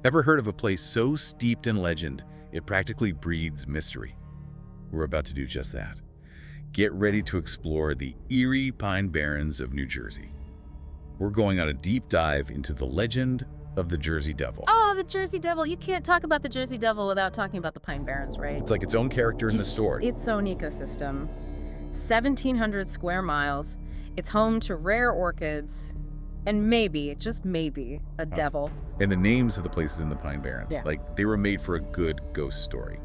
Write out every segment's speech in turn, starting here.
Ever heard of a place so steeped in legend, it practically breeds mystery? We're about to do just that. Get ready to explore the eerie Pine Barrens of New Jersey. We're going on a deep dive into the legend of the Jersey Devil. Oh, the Jersey Devil. You can't talk about the Jersey Devil without talking about the Pine Barrens, right? It's like its own character in the story. Its own ecosystem. 1,700 square miles. It's home to rare orchids and maybe, just maybe, a devil. And the names of the places in the Pine Barrens, Yeah. like they were made for a good ghost story.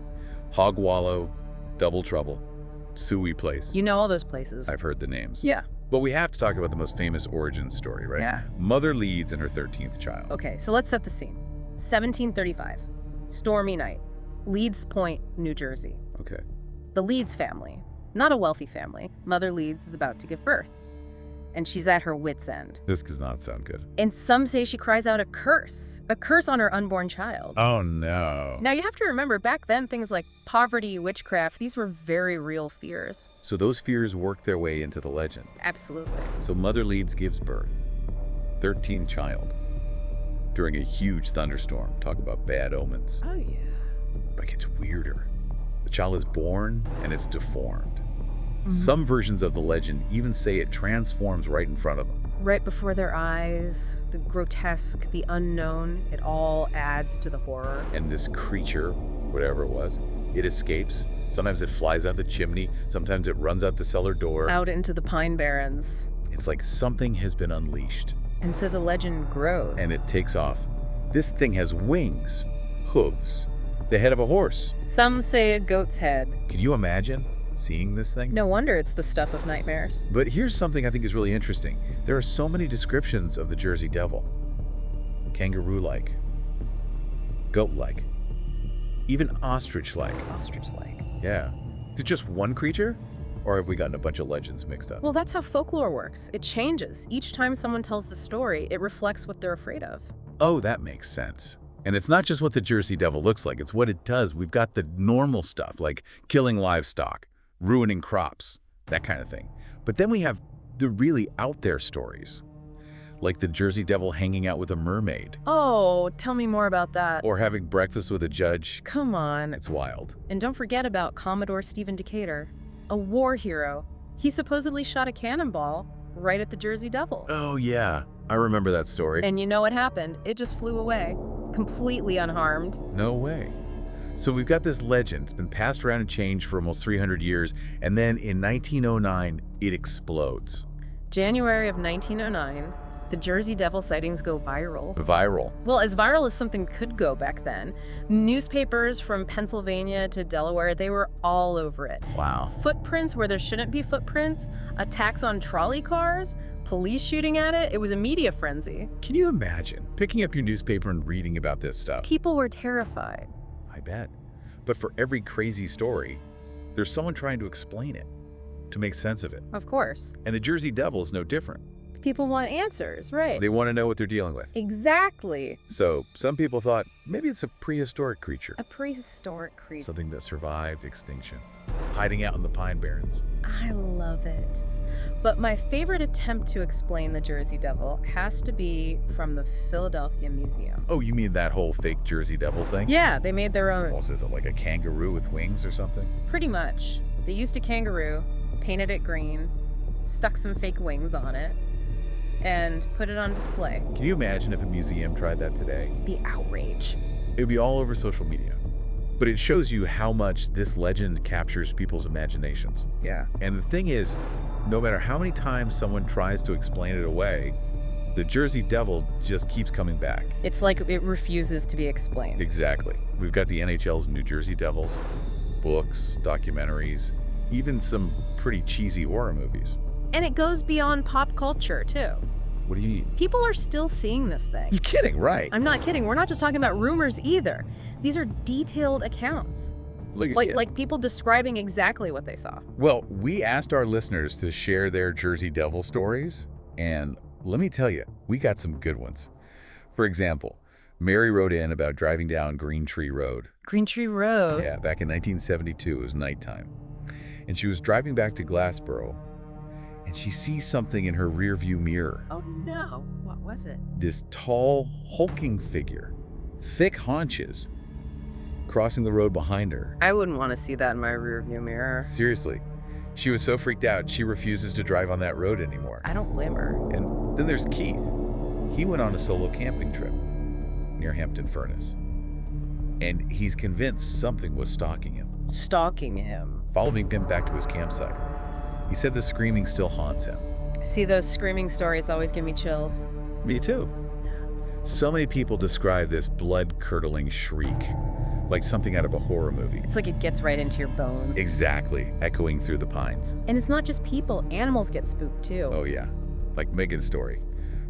Hog Wallow, Double Trouble, Suey Place. You know all those places. I've heard the names. Yeah. But we have to talk about the most famous origin story, right? Yeah. Mother Leeds and her 13th child. Okay, so let's set the scene. 1735. Stormy night. Leeds Point, New Jersey. Okay. The Leeds family. Not a wealthy family. Mother Leeds is about to give birth. And she's at her wit's end. This does not sound good. And some say she cries out a curse on her unborn child. Oh, no. Now, you have to remember, back then, things like poverty, witchcraft, these were very real fears. So those fears work their way into the legend. Absolutely. So Mother Leeds gives birth. 13th child. During a huge thunderstorm. Talk about bad omens. Oh, yeah. But it gets weirder. The child is born and it's deformed. Some versions of the legend even say it transforms right in front of them. Right before their eyes, the grotesque, the unknown, it all adds to the horror. And this creature, whatever it was, it escapes. Sometimes it flies out the chimney. Sometimes it runs out the cellar door. Out into the Pine Barrens. It's like something has been unleashed. And so the legend grows. And it takes off. This thing has wings, hooves, the head of a horse. Some say a goat's head. Can you imagine seeing this thing? No wonder it's the stuff of nightmares. But here's something I think is really interesting. There are so many descriptions of the Jersey Devil. Kangaroo-like, goat-like, even ostrich-like. Ostrich-like. Yeah. Is it just one creature? Or have we gotten a bunch of legends mixed up? Well, that's how folklore works. It changes. Each time someone tells the story, it reflects what they're afraid of. Oh, that makes sense. And it's not just what the Jersey Devil looks like, it's what it does. We've got the normal stuff, like killing livestock, ruining crops, that kind of thing. But then we have the really out there stories, like the Jersey Devil hanging out with a mermaid, Oh, tell me more about that. or having breakfast with a judge. Come on. It's wild. And don't forget about Commodore Stephen Decatur, a war hero. He supposedly shot a cannonball right at the Jersey Devil. Oh yeah, I remember that story. And you know what happened? It just flew away, completely unharmed. No way. So we've got this legend. It's been passed around and changed for almost 300 years, and then in 1909, it explodes. January of 1909, the Jersey Devil sightings go viral. Viral. Well, as viral as something could go back then. Newspapers from Pennsylvania to Delaware, they were all over it. Wow. Footprints where there shouldn't be footprints, attacks on trolley cars, police shooting at it. It was a media frenzy. Can you imagine picking up your newspaper and reading about this stuff? People were terrified. I bet. But for every crazy story, there's someone trying to explain it, to make sense of it. Of course. And the Jersey Devil is no different. People want answers, right? They want to know what they're dealing with. Exactly. So some people thought maybe it's a prehistoric creature, A prehistoric creature. something that survived extinction, hiding out in the Pine Barrens. I love it. But my favorite attempt to explain the Jersey Devil has to be from the Philadelphia Museum. Oh, you mean that whole fake Jersey Devil thing? Yeah, they made their own. Well, is it like a kangaroo with wings or something? Pretty much. They used a kangaroo, painted it green, stuck some fake wings on it, and put it on display. Can you imagine if a museum tried that today? The outrage. It would be all over social media. But it shows you how much this legend captures people's imaginations. Yeah. And the thing is, no matter how many times someone tries to explain it away, the Jersey Devil just keeps coming back. It's like it refuses to be explained. Exactly. We've got the NHL's New Jersey Devils, books, documentaries, even some pretty cheesy horror movies. And it goes beyond pop culture, too. What do you mean? People are still seeing this thing. You're kidding, right? I'm not kidding. We're not just talking about rumors either. These are detailed accounts. Look at Like people describing exactly what they saw. Well, we asked our listeners to share their Jersey Devil stories, and let me tell you, we got some good ones. For example, Mary wrote in about driving down Green Tree Road. Green Tree Road. Yeah, back in 1972, it was nighttime. And she was driving back to Glassboro, and she sees something in her rearview mirror. Oh no, what was it? This tall, hulking figure, thick haunches, crossing the road behind her. I wouldn't want to see that in my rearview mirror. Seriously. She was so freaked out, she refuses to drive on that road anymore. I don't blame her. And then there's Keith. He went on a solo camping trip near Hampton Furnace. And he's convinced something was stalking him, Stalking him. following him back to his campsite. He said the screaming still haunts him. See, those screaming stories always give me chills. Me too. So many people describe this blood-curdling shriek like something out of a horror movie. It's like it gets right into your bones. Exactly, echoing through the pines. And it's not just people, animals get spooked too. Oh yeah, like Megan's story.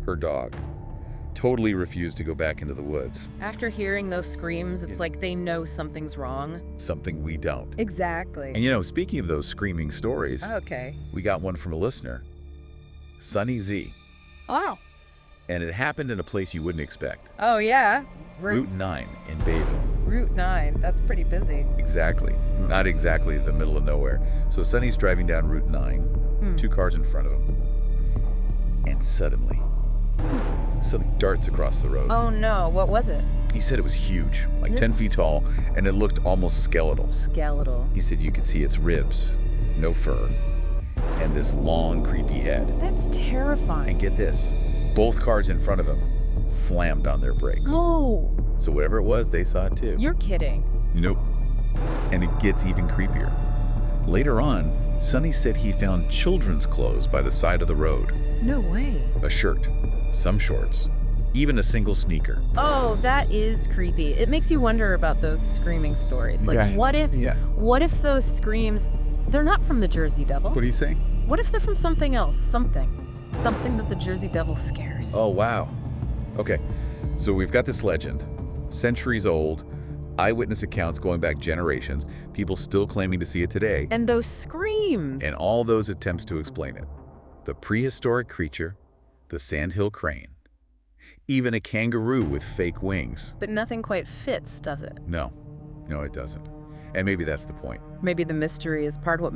Her dog totally refused to go back into the woods. After hearing those screams, it's Yeah. like they know something's wrong. Something we don't. Exactly. And you know, speaking of those screaming stories, Okay. we got one from a listener, Sunny Z. Wow. And it happened in a place you wouldn't expect. Oh, yeah. Route 9 in Bayville. Route 9. That's pretty busy. Exactly. Not exactly the middle of nowhere. So Sunny's driving down Route 9, 2 cars in front of him. And suddenly, something darts across the road. Oh, no. What was it? He said it was huge, like 10 feet tall, and it looked almost skeletal. Skeletal. He said you could see its ribs, no fur, and this long, creepy head. That's terrifying. And get this, both cars in front of him slammed on their brakes. Whoa. So whatever it was, they saw it too. You're kidding. Nope. And it gets even creepier. Later on, Sonny said he found children's clothes by the side of the road. No way. A shirt, some shorts, even a single sneaker. Oh, that is creepy. It makes you wonder about those screaming stories. Like, Yeah. what if those screams, they're not from the Jersey Devil? What are you saying? What if they're from something else? Something that the Jersey Devil scares. Oh, wow. Okay, so we've got this legend, centuries old, eyewitness accounts going back generations, people still claiming to see it today, And those screams. and all those attempts to explain it. The prehistoric creature, the sandhill crane, even a kangaroo with fake wings. But nothing quite fits, does it? No, it doesn't. And maybe that's the point. Maybe the mystery is part what